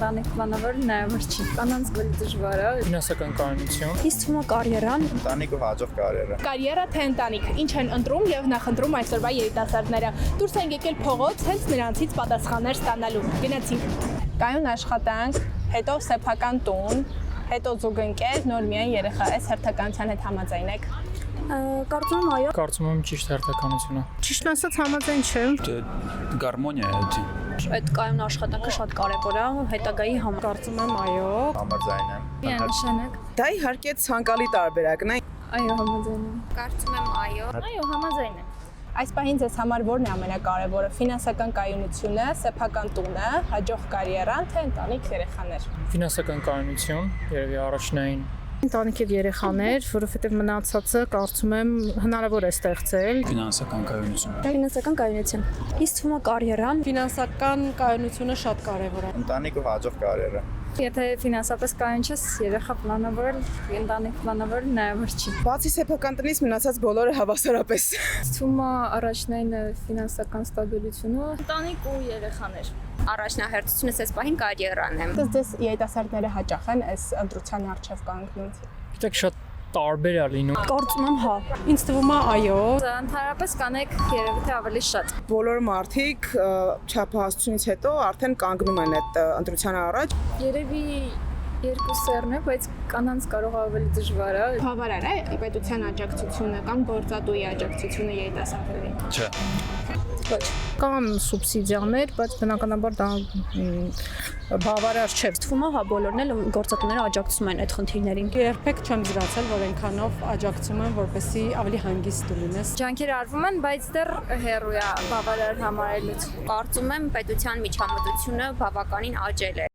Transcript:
ընտանիք պլանավորել նաև չի։ Կանանց ավելի դժվար է։ Ֆինանսական կայունություն, Իսկ թվում է կարիերան։ Ընտանիք ու հաջող կարիերա։ Կարիերա թե ընտանիք, ինչ են ընտրում եւ նախընտրում այսօրվա երիտասարդները։ Դուրս են եկել փողոց հենց նրանցից պատասխաններ ստանալու։ Գնացինք։ Կայուն աշխատանք, հետո սեփական տուն, հետո զուգընկեր, նոր միայն երեխա, այս հերթականության հետ համաձայն եք։ Կարծում եմ այո։ կարծում եմ ճիշտ հերթականություն է։ Ճիշտ ասած համաձայն չեմ։ Գարմոնիա է։ Այդ կայուն աշխատանքը շատ կարևոր է հետագայի համար։ Կարծում եմ այո։ Համաձայն եմ։ Միանշանակ։ Դա իհարկե ցանկալի տարբերակն է։ Այո, համաձայն եմ։ Կարծում եմ այո։ Այո, համաձայն եմ։ Այս պահին ձեզ համար ո՞րն է ամենակարևորը՝ ֆինանսական կայունությունը, սեփական տունը, հաջող կարիերան, թե ընտանիք երեխաներ։ Ֆինանսական կայունություն, երևի առաջնային։ Ընտանիք եւ երեխաներ, որովհետեւ մնացածը կարծում եմ հնարավոր է ստեղծել։ Ֆինանսական կայունություն։ Ֆինանսական կայունություն։ Իսկ թվում է կարիերան։ Ֆինանսական կայունությունը շատ կարեւոր է։ Ընտանիք ու հաջող կարիերա։ Եթե ֆինանսապես կայուն չես, երեխա պլանավորել, ընտանիք պլանավորել նաև չի։ Բացի սեփական տնից մնացած բոլորը հավասարապես։ Թվում է առաջնային ֆինանսական ստաբիլությունը։ Ընտանիք ու երեխաներ։ Առաջնահերթությունս այս պահին կարիերան է։ Դες երիտասարդները հաճախ են այս ընտրության առջև կանգնում։ Գիտեք, շատ տարբեր է լինում։ Կարծում եմ հա։ Ինձ թվում է այո։ Ընդհանրապես կանեք երևի թե ավելի շատ։ Բոլոր մարդիկ չափահասությունից հետո արդեն կանգնում են այդ ընտրության առաջ։ Երևի երկու սեռն է, բայց կանանց կարող ավելի դժվար է։ Բավարար է պետության աջակցությունը կամ գործատուի աջակցությունը երիտասարդներին։ Չէ։ Կան սուբսիդիաներ, բայց բնականաբար դա բավարար չէ։ Թվում է հա բոլորն էլ գործատուները աջակցում են այդ խնդիրներին։ Երբեք չեմ զգացել, որ այնքանով աջակցում են, որպեսզի ավելի հանգիստ լինես։ Ջանքեր արվում են, բայց դեռ հեռու է բավարար համարելուց։ Կարծում եմ պետության միջամտությունը բավականին աճել է։